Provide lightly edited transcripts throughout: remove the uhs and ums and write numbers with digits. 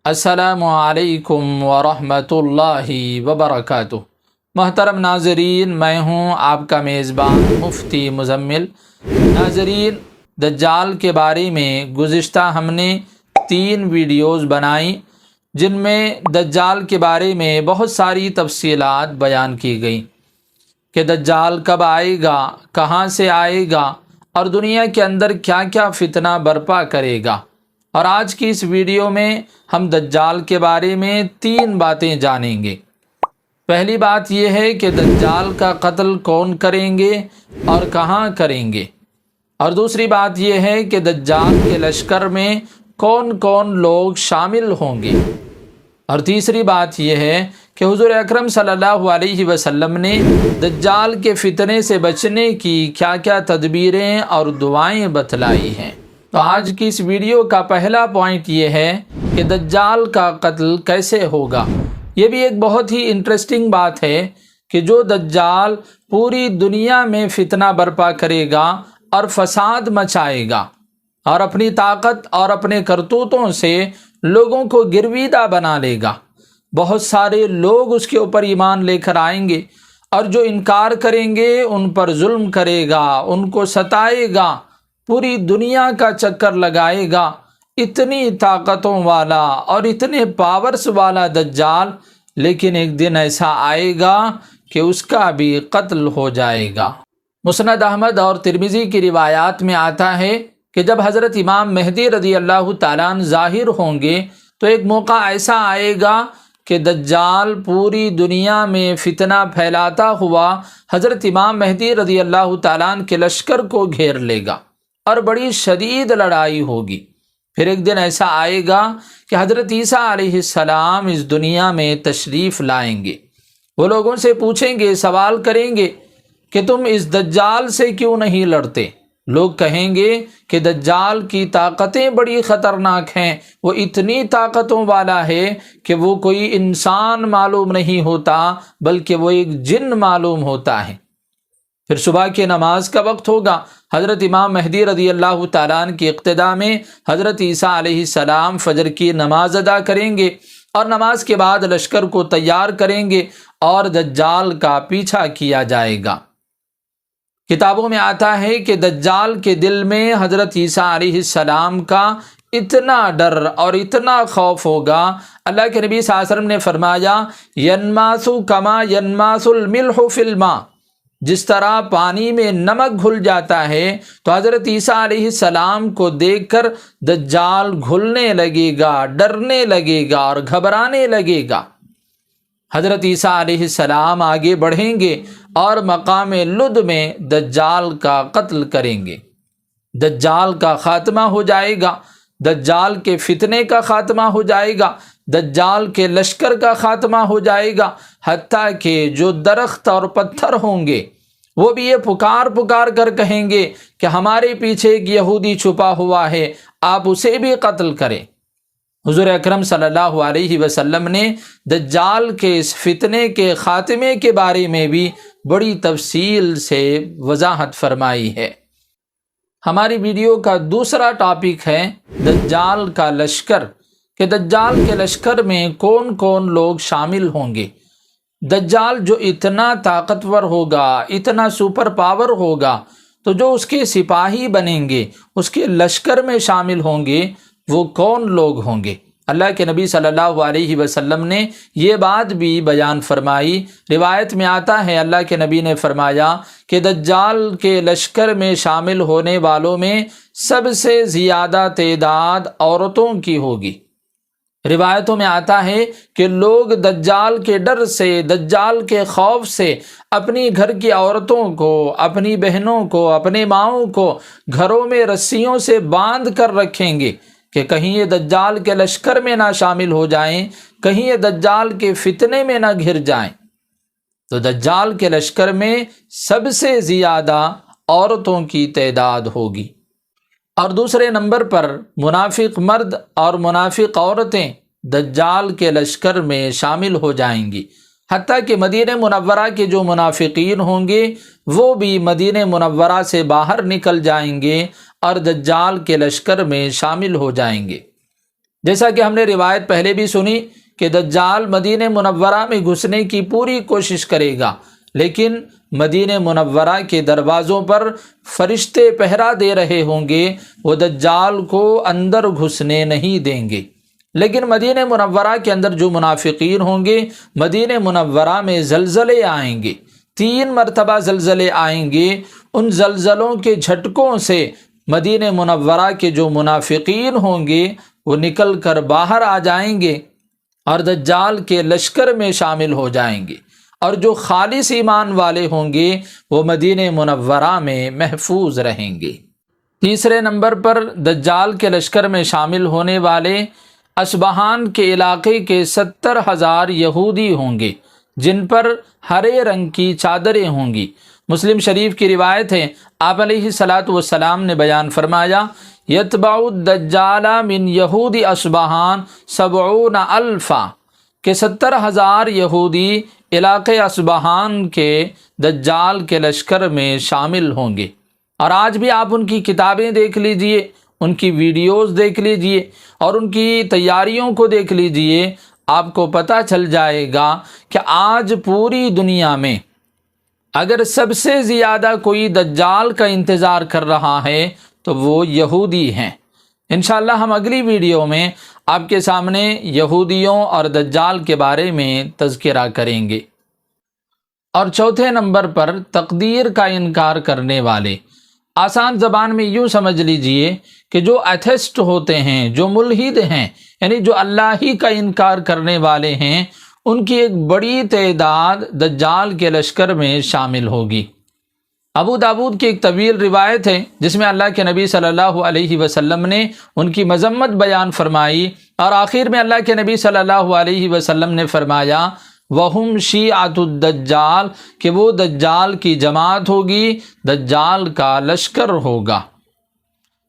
السلام علیکم ورحمۃ اللہ وبرکاتہ۔ محترم ناظرین، میں ہوں آپ کا میزبان مفتی مزمل۔ ناظرین، دجال کے بارے میں گزشتہ ہم نے 3 ویڈیوز بنائیں جن میں دجال کے بارے میں بہت ساری تفصیلات بیان کی گئیں کہ دجال کب آئے گا، کہاں سے آئے گا اور دنیا کے اندر کیا کیا فتنہ برپا کرے گا۔ اور آج کی اس ویڈیو میں ہم دجال کے بارے میں 3 باتیں جانیں گے۔ پہلی بات یہ ہے کہ دجال کا قتل کون کریں گے اور کہاں کریں گے، اور دوسری بات یہ ہے کہ دجال کے لشکر میں کون کون لوگ شامل ہوں گے، اور تیسری بات یہ ہے کہ حضور اکرم صلی اللہ علیہ وسلم نے دجال کے فتنے سے بچنے کی کیا کیا تدبیریں اور دعائیں بتلائی ہیں۔ تو آج کی اس ویڈیو کا پہلا پوائنٹ یہ ہے کہ دجال کا قتل کیسے ہوگا۔ یہ بھی ایک بہت ہی انٹرسٹنگ بات ہے کہ جو دجال پوری دنیا میں فتنہ برپا کرے گا اور فساد مچائے گا اور اپنی طاقت اور اپنے کرتوتوں سے لوگوں کو گرویدہ بنا لے گا۔ بہت سارے لوگ اس کے اوپر ایمان لے کر آئیں گے، اور جو انکار کریں گے ان پر ظلم کرے گا، ان کو ستائے گا، پوری دنیا کا چکر لگائے گا۔ اتنی طاقتوں والا اور اتنے پاورز والا دجال، لیکن ایک دن ایسا آئے گا کہ اس کا بھی قتل ہو جائے گا۔ مسند احمد اور ترمذی کی روایات میں آتا ہے کہ جب حضرت امام مہدی رضی اللہ تعالیٰ عنہ ظاہر ہوں گے تو ایک موقع ایسا آئے گا کہ دجال پوری دنیا میں فتنہ پھیلاتا ہوا حضرت امام مہدی رضی اللہ تعالیٰ عنہ کے لشکر کو گھیر لے گا اور بڑی شدید لڑائی ہوگی۔ پھر ایک دن ایسا آئے گا کہ حضرت عیسیٰ علیہ السلام اس دنیا میں تشریف لائیں گے۔ وہ لوگوں سے پوچھیں گے، سوال کریں گے کہ تم اس دجال سے کیوں نہیں لڑتے؟ لوگ کہیں گے کہ دجال کی طاقتیں بڑی خطرناک ہیں، وہ اتنی طاقتوں والا ہے کہ وہ کوئی انسان معلوم نہیں ہوتا بلکہ وہ ایک جن معلوم ہوتا ہے۔ پھر صبح کی نماز کا وقت ہوگا، حضرت امام مہدی رضی اللہ تعالیٰ عنہ کی اقتداء میں حضرت عیسیٰ علیہ السلام فجر کی نماز ادا کریں گے، اور نماز کے بعد لشکر کو تیار کریں گے اور دجال کا پیچھا کیا جائے گا۔ کتابوں میں آتا ہے کہ دجال کے دل میں حضرت عیسیٰ علیہ السلام کا اتنا ڈر اور اتنا خوف ہوگا، اللہ کے نبی صلی اللہ علیہ وسلم نے فرمایا ینماس کما ینماس الملح فی الماء، جس طرح پانی میں نمک گھل جاتا ہے تو حضرت عیسیٰ علیہ السلام کو دیکھ کر دجال گھلنے لگے گا، ڈرنے لگے گا اور گھبرانے لگے گا۔ حضرت عیسیٰ علیہ السلام آگے بڑھیں گے اور مقام لد میں دجال کا قتل کریں گے۔ دجال کا خاتمہ ہو جائے گا، دجال کے فتنے کا خاتمہ ہو جائے گا، دجال کے لشکر کا خاتمہ ہو جائے گا، حتیٰ کہ جو درخت اور پتھر ہوں گے وہ بھی یہ پکار پکار کر کہیں گے کہ ہمارے پیچھے ایک یہودی چھپا ہوا ہے، آپ اسے بھی قتل کریں۔ حضور اکرم صلی اللہ علیہ وسلم نے دجال کے اس فتنے کے خاتمے کے بارے میں بھی بڑی تفصیل سے وضاحت فرمائی ہے۔ ہماری ویڈیو کا دوسرا ٹاپک ہے دجال کا لشکر، کہ دجال کے لشکر میں کون کون لوگ شامل ہوں گے۔ دجال جو اتنا طاقتور ہوگا، اتنا سپر پاور ہوگا، تو جو اس کے سپاہی بنیں گے، اس کے لشکر میں شامل ہوں گے، وہ کون لوگ ہوں گے؟ اللہ کے نبی صلی اللہ علیہ وسلم نے یہ بات بھی بیان فرمائی۔ روایت میں آتا ہے اللہ کے نبی نے فرمایا کہ دجال کے لشکر میں شامل ہونے والوں میں سب سے زیادہ تعداد عورتوں کی ہوگی۔ روایتوں میں آتا ہے کہ لوگ دجال کے ڈر سے، دجال کے خوف سے اپنی گھر کی عورتوں کو، اپنی بہنوں کو، اپنے ماؤں کو گھروں میں رسیوں سے باندھ کر رکھیں گے کہ کہیں یہ دجال کے لشکر میں نہ شامل ہو جائیں، کہیں یہ دجال کے فتنے میں نہ گھر جائیں۔ تو دجال کے لشکر میں سب سے زیادہ عورتوں کی تعداد ہوگی، اور دوسرے نمبر پر منافق مرد اور منافق عورتیں دجال کے لشکر میں شامل ہو جائیں گی، حتیٰ کہ مدینہ منورہ کے جو منافقین ہوں گے وہ بھی مدینہ منورہ سے باہر نکل جائیں گے اور دجال کے لشکر میں شامل ہو جائیں گے۔ جیسا کہ ہم نے روایت پہلے بھی سنی کہ دجال مدینہ منورہ میں گھسنے کی پوری کوشش کرے گا، لیکن مدینہ منورہ کے دروازوں پر فرشتے پہرا دے رہے ہوں گے، وہ دجال کو اندر گھسنے نہیں دیں گے۔ لیکن مدینہ منورہ کے اندر جو منافقین ہوں گے، مدینہ منورہ میں زلزلے آئیں گے، 3 مرتبہ زلزلے آئیں گے، ان زلزلوں کے جھٹکوں سے مدینہ منورہ کے جو منافقین ہوں گے وہ نکل کر باہر آ جائیں گے اور دجال کے لشکر میں شامل ہو جائیں گے، اور جو خالص ایمان والے ہوں گے وہ مدینہ منورہ میں محفوظ رہیں گے۔ تیسرے نمبر پر دجال کے لشکر میں شامل ہونے والے اصبہان کے علاقے کے 70,000 یہودی ہوں گے، جن پر ہرے رنگ کی چادریں ہوں گی۔ مسلم شریف کی روایت ہے، آپ علیہ الصلاۃ والسلام نے بیان فرمایا، یتبع الدجال من یہود اصبہان 70,000، کہ 70,000 یہودی علاقے اصبہان کے دجال کے لشکر میں شامل ہوں گے۔ اور آج بھی آپ ان کی کتابیں دیکھ لیجئے، ان کی ویڈیوز دیکھ لیجئے اور ان کی تیاریوں کو دیکھ لیجئے، آپ کو پتہ چل جائے گا کہ آج پوری دنیا میں اگر سب سے زیادہ کوئی دجال کا انتظار کر رہا ہے تو وہ یہودی ہیں۔ انشاءاللہ ہم اگلی ویڈیو میں آپ کے سامنے یہودیوں اور دجال کے بارے میں تذکرہ کریں گے۔ اور چوتھے نمبر پر تقدیر کا انکار کرنے والے۔ آسان زبان میں یوں سمجھ لیجئے کہ جو ایتھسٹ ہوتے ہیں، جو ملحد ہیں، یعنی جو اللہ ہی کا انکار کرنے والے ہیں، ان کی ایک بڑی تعداد دجال کے لشکر میں شامل ہوگی۔ ابو داود کی ایک طویل روایت ہے جس میں اللہ کے نبی صلی اللہ علیہ وسلم نے ان کی مذمت بیان فرمائی، اور آخر میں اللہ کے نبی صلی اللہ علیہ وسلم نے فرمایا وَهُمْ شِيعَةُ الدَّجَّالِ، کہ وہ دجال کی جماعت ہوگی، دجال کا لشکر ہوگا۔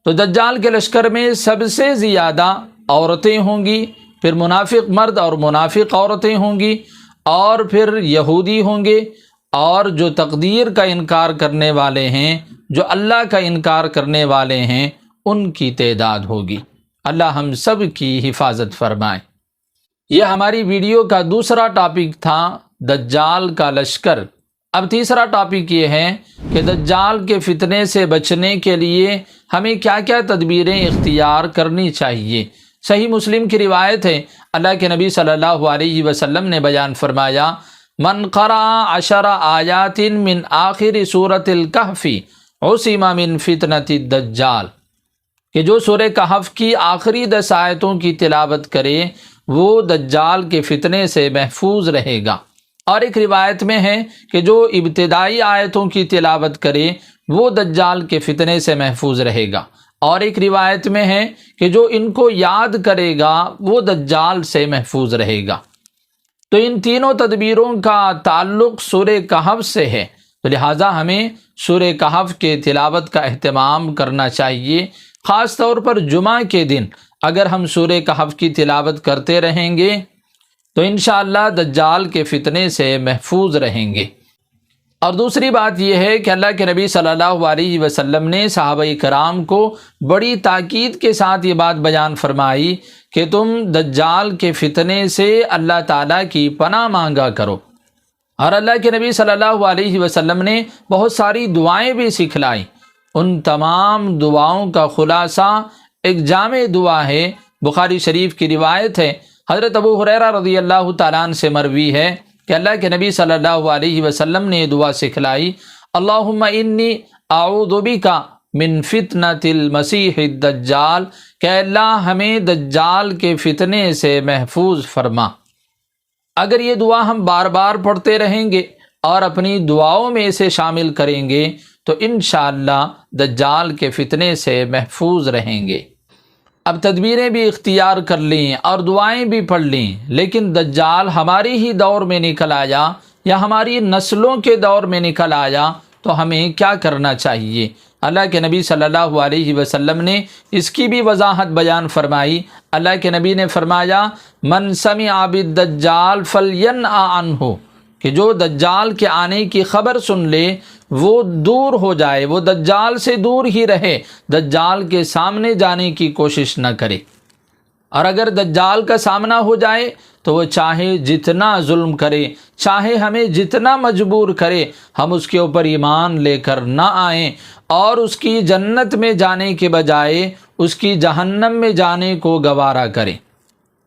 تو دجال کے لشکر میں سب سے زیادہ عورتیں ہوں گی، پھر منافق مرد اور منافق عورتیں ہوں گی، اور پھر یہودی ہوں گے، اور جو تقدیر کا انکار کرنے والے ہیں، جو اللہ کا انکار کرنے والے ہیں، ان کی تعداد ہوگی۔ اللہ ہم سب کی حفاظت فرمائے۔ یہ ہماری ویڈیو کا دوسرا ٹاپک تھا، دجال کا لشکر۔ اب تیسرا ٹاپک یہ ہے کہ دجال کے فتنے سے بچنے کے لیے ہمیں کیا کیا تدبیریں اختیار کرنی چاہیے۔ صحیح مسلم کی روایت ہے، اللہ کے نبی صلی اللہ علیہ وسلم نے بیان فرمایا من قرأ 10 آیات من آخر سورۃ الکہف عصم من فتنۃ الدجال، کہ جو سورہ کہف کی آخری 10 آیتوں کی تلاوت کرے وہ دجال کے فتنے سے محفوظ رہے گا۔ اور ایک روایت میں ہے کہ جو ابتدائی آیتوں کی تلاوت کرے وہ دجال کے فتنے سے محفوظ رہے گا، اور ایک روایت میں ہے کہ جو ان کو یاد کرے گا وہ دجال سے محفوظ رہے گا۔ تو ان تینوں تدبیروں کا تعلق سورہ کہف سے ہے، تو لہٰذا ہمیں سورہ کہف کے تلاوت کا اہتمام کرنا چاہیے۔ خاص طور پر جمعہ کے دن اگر ہم سورہ کہف کی تلاوت کرتے رہیں گے تو انشاءاللہ دجال کے فتنے سے محفوظ رہیں گے۔ اور دوسری بات یہ ہے کہ اللہ کے نبی صلی اللہ علیہ وسلم نے صحابہ کرام کو بڑی تاکید کے ساتھ یہ بات بیان فرمائی کہ تم دجال کے فتنے سے اللہ تعالیٰ کی پناہ مانگا کرو۔ اور اللہ کے نبی صلی اللہ علیہ وسلم نے بہت ساری دعائیں بھی سکھلائیں۔ ان تمام دعاؤں کا خلاصہ ایک جامع دعا ہے، بخاری شریف کی روایت ہے، حضرت ابو ہریرہ رضی اللہ تعالیٰ عنہ سے مروی ہے کہ اللہ کے نبی صلی اللہ علیہ وسلم نے یہ دعا سکھلائی، اللہم انی اعوذ بک من فتنۃ المسیح الدجال، کہ اللہ ہمیں دجال کے فتنے سے محفوظ فرما۔ اگر یہ دعا ہم بار بار پڑھتے رہیں گے اور اپنی دعاؤں میں اسے شامل کریں گے تو انشاءاللہ دجال کے فتنے سے محفوظ رہیں گے۔ اب تدبیریں بھی اختیار کر لیں اور دعائیں بھی پڑھ لیں، لیکن دجال ہماری ہی دور میں نکل آیا یا ہماری نسلوں کے دور میں نکل آیا تو ہمیں کیا کرنا چاہیے؟ اللہ کے نبی صلی اللہ علیہ وسلم نے اس کی بھی وضاحت بیان فرمائی۔ اللہ کے نبی نے فرمایا من سمع بالدجال فلینأ عنہ، کہ جو دجال کے آنے کی خبر سن لے وہ دور ہو جائے، وہ دجال سے دور ہی رہے، دجال کے سامنے جانے کی کوشش نہ کرے۔ اور اگر دجال کا سامنا ہو جائے تو وہ چاہے جتنا ظلم کرے، چاہے ہمیں جتنا مجبور کرے، ہم اس کے اوپر ایمان لے کر نہ آئیں اور اس کی جنت میں جانے کے بجائے اس کی جہنم میں جانے کو گوارا کریں۔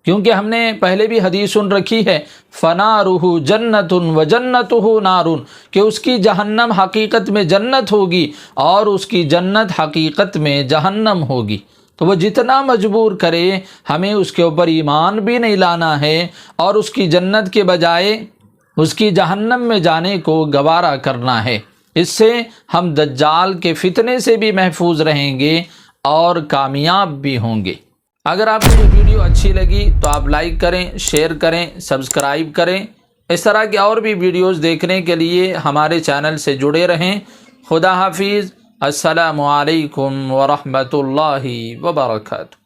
کیونکہ ہم نے پہلے بھی حدیث سن رکھی ہے، فَنَارُهُ جَنَّةٌ وَجَنَّتُهُ نَارٌ، کہ اس کی جہنم حقیقت میں جنت ہوگی اور اس کی جنت حقیقت میں جہنم ہوگی۔ تو وہ جتنا مجبور کرے ہمیں اس کے اوپر ایمان بھی نہیں لانا ہے اور اس کی جنت کے بجائے اس کی جہنم میں جانے کو گوارا کرنا ہے۔ اس سے ہم دجال کے فتنے سے بھی محفوظ رہیں گے اور کامیاب بھی ہوں گے۔ اگر آپ کو یہ ویڈیو اچھی لگی تو آپ لائک کریں، شیئر کریں، سبسکرائب کریں۔ اس طرح کی اور بھی ویڈیوز دیکھنے کے لیے ہمارے چینل سے جڑے رہیں۔ خدا حافظ۔ السلام علیکم ورحمۃ اللہ وبرکاتہ۔